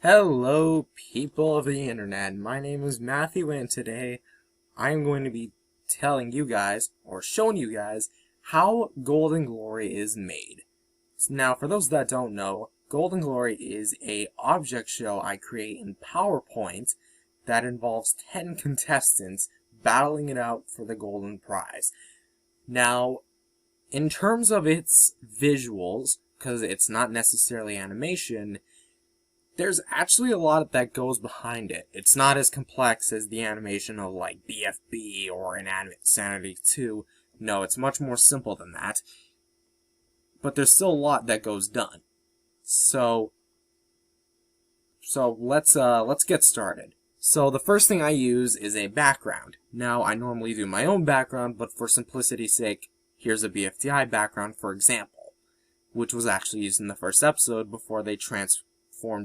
Hello, people of the internet. My name is Matthew, and today I'm going to be telling you guys, or showing you guys, how Golden Glory is made. Now, for those that don't know, Golden Glory is an object show I create in PowerPoint that involves 10 contestants battling it out for the golden prize. Now, in terms of its visuals, because it's not necessarily animation, there's actually a lot that goes behind it. It's not as complex as the animation of like BFB or Animatic 2. No, it's much more simple than that. But there's still a lot that goes done. So let's get started. So the first thing I use is a background. Now I normally do my own background, but for simplicity's sake, here's a BFDI background, for example, which was actually used in the first episode before they transformed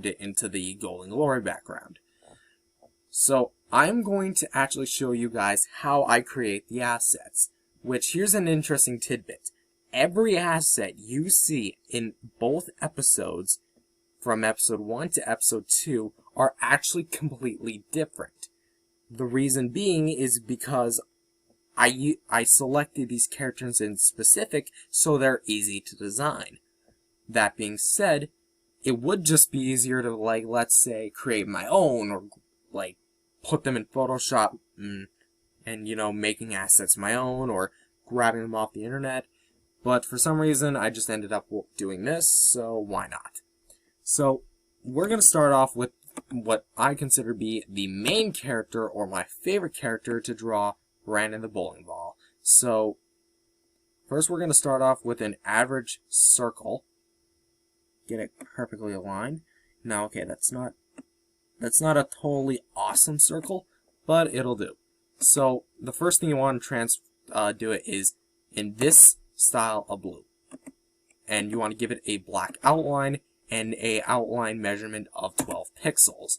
it into the Golden Glory background. So I'm going to actually show you guys how I create the assets, which here's an interesting tidbit. Every asset you see in both episodes, from episode 1 to episode 2, are actually completely different. The reason being is because I selected these characters in specific so they're easy to design. That being said, it would just be easier to, like, let's say, create my own, or, like, put them in Photoshop, and, you know, making assets my own, or grabbing them off the internet. But for some reason, I just ended up doing this, so why not? So, we're going to start off with what I consider to be the main character, or my favorite character to draw, Brandon the bowling ball. So, first we're going to start off with an average circle. Get it perfectly aligned. Now, okay, that's not a totally awesome circle, but it'll do. So the first thing you want to do it is in this style of blue, and you want to give it a black outline and a outline measurement of 12 pixels,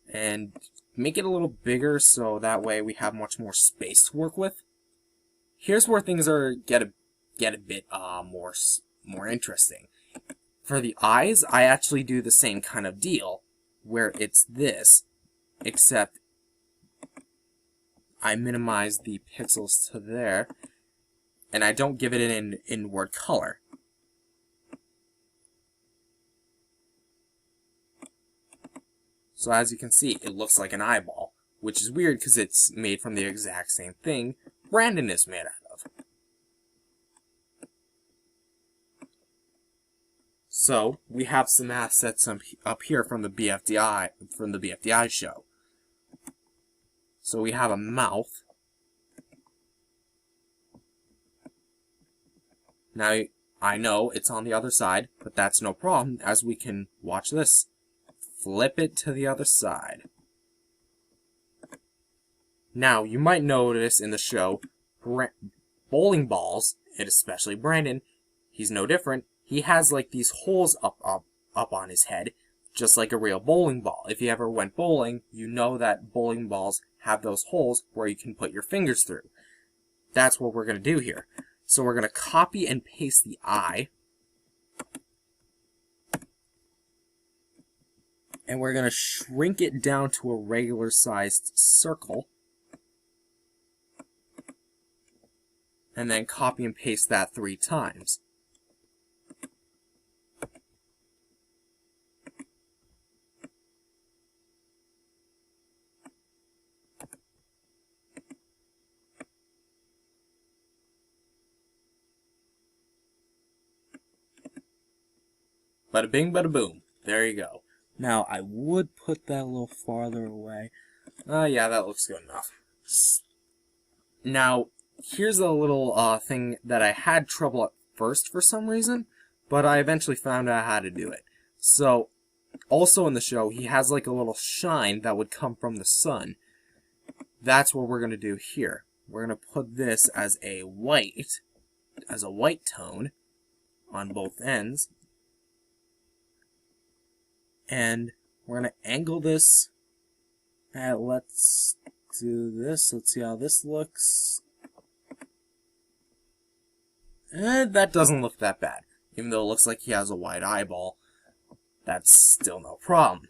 and make it a little bigger so that way we have much more space to work with. Here's where things get a bit more interesting. For the eyes, I actually do the same kind of deal, where it's this, except I minimize the pixels to there, and I don't give it an inward color. So as you can see, it looks like an eyeball, which is weird because it's made from the exact same thing Brandon is made out of. So, we have some assets up here from the BFDI show. So we have a mouth. Now, I know it's on the other side, but that's no problem, as we can watch this. Flip it to the other side. Now, you might notice in the show, bowling balls, and especially Brandon, he's no different. He has like these holes up on his head, just like a real bowling ball. If you ever went bowling, you know that bowling balls have those holes where you can put your fingers through. That's what we're going to do here. So we're going to copy and paste the eye, and we're going to shrink it down to a regular sized circle, and then copy and paste that 3 times. Bada bing, bada boom. There you go. Now, I would put that a little farther away. Yeah, that looks good enough. Now, here's a little thing that I had trouble at first for some reason, but I eventually found out how to do it. So, also in the show, he has like a little shine that would come from the sun. That's what we're going to do here. We're going to put this as a white tone on both ends. And we're going to angle this. Let's do this. Let's see how this looks. That doesn't look that bad. Even though it looks like he has a white eyeball, that's still no problem.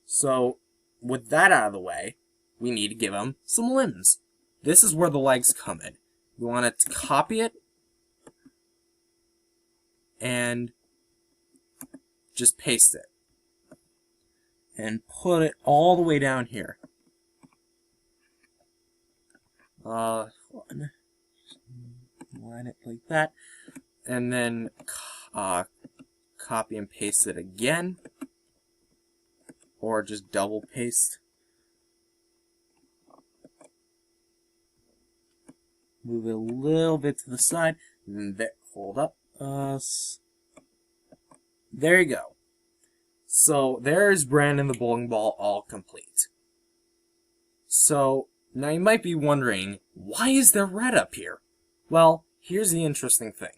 So, with that out of the way, we need to give him some limbs. This is where the legs come in. You want to copy it and just paste it. And put it all the way down here. Line it like that. And then copy and paste it again. Or just double paste. Move it a little bit to the side. And there, hold up. There you go. So there's Brandon the bowling ball all complete. So now you might be wondering, why is there Red up here? Well, here's the interesting thing.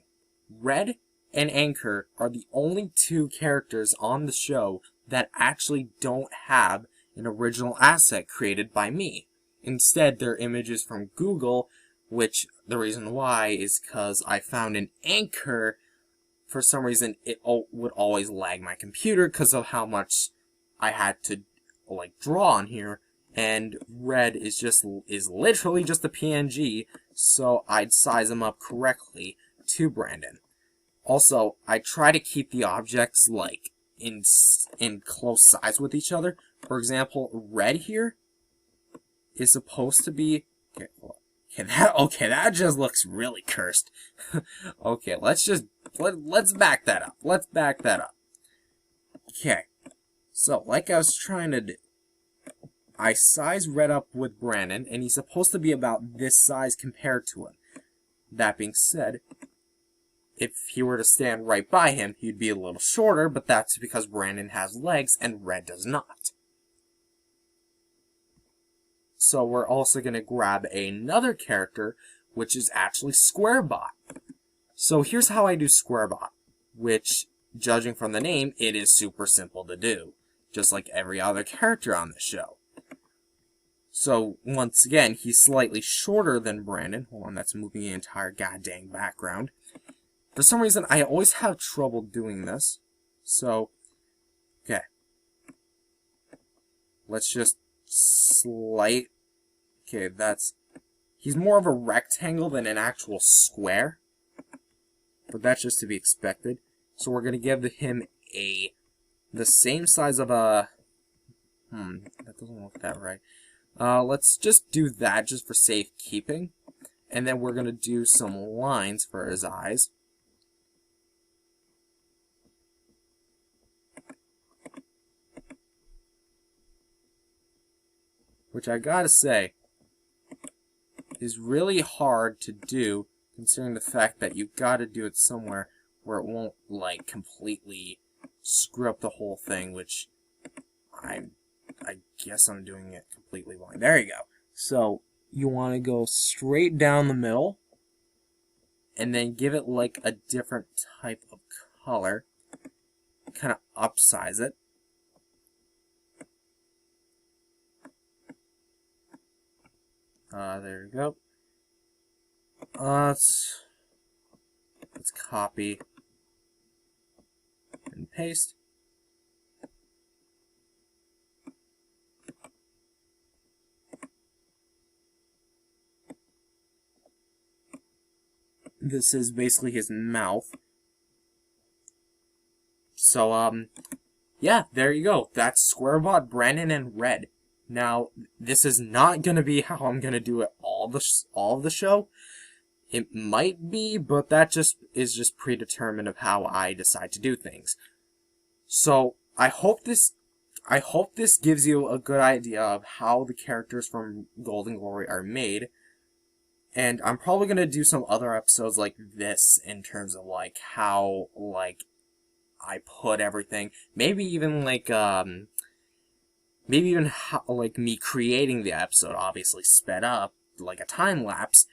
Red and Anchor are the only two characters on the show that actually don't have an original asset created by me. Instead, they're images from Google, which the reason why is because I found an Anchor. For some reason, it would always lag my computer because of how much I had to draw on here. And Red is literally just a PNG, so I'd size them up correctly to Brandon. Also, I try to keep the objects in close size with each other. For example, Red here is supposed to be that just looks really cursed. Okay, let's back that up. Let's back that up. Okay, so like I was trying to do, I size Red up with Brandon, and he's supposed to be about this size compared to him. That being said, if he were to stand right by him, he'd be a little shorter, but that's because Brandon has legs and Red does not. So we're also going to grab another character, which is actually Squarebot. So here's how I do Squarebot, which, judging from the name, it is super simple to do, just like every other character on the show. So, once again, he's slightly shorter than Brandon. Hold on, that's moving the entire goddamn background. For some reason, I always have trouble doing this. So, okay. Let's just okay, he's more of a rectangle than an actual square. But that's just to be expected. So we're going to give him the same size of a... that doesn't look that right. Let's just do that just for safekeeping. And then we're going to do some lines for his eyes. Which I gotta say is really hard to do, considering the fact that you gotta do it somewhere where it won't completely screw up the whole thing, which I guess I'm doing it completely wrong. There you go. So you want to go straight down the middle and then give it a different type of color, kind of upsize it. There we go. Let's copy and paste. This is basically his mouth. So, yeah, there you go. That's Squarebot, Brandon, and Red. Now, this is not going to be how I'm going to do it all of the show. It might be, but that is just predetermined of how I decide to do things. So, I hope this gives you a good idea of how the characters from Golden Glory are made. And I'm probably going to do some other episodes like this in terms of how I put everything. Maybe even how, me creating the episode, obviously sped up, like a time lapse.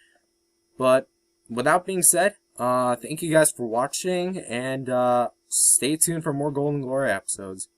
But with that being said, thank you guys for watching, and stay tuned for more Golden Glory episodes.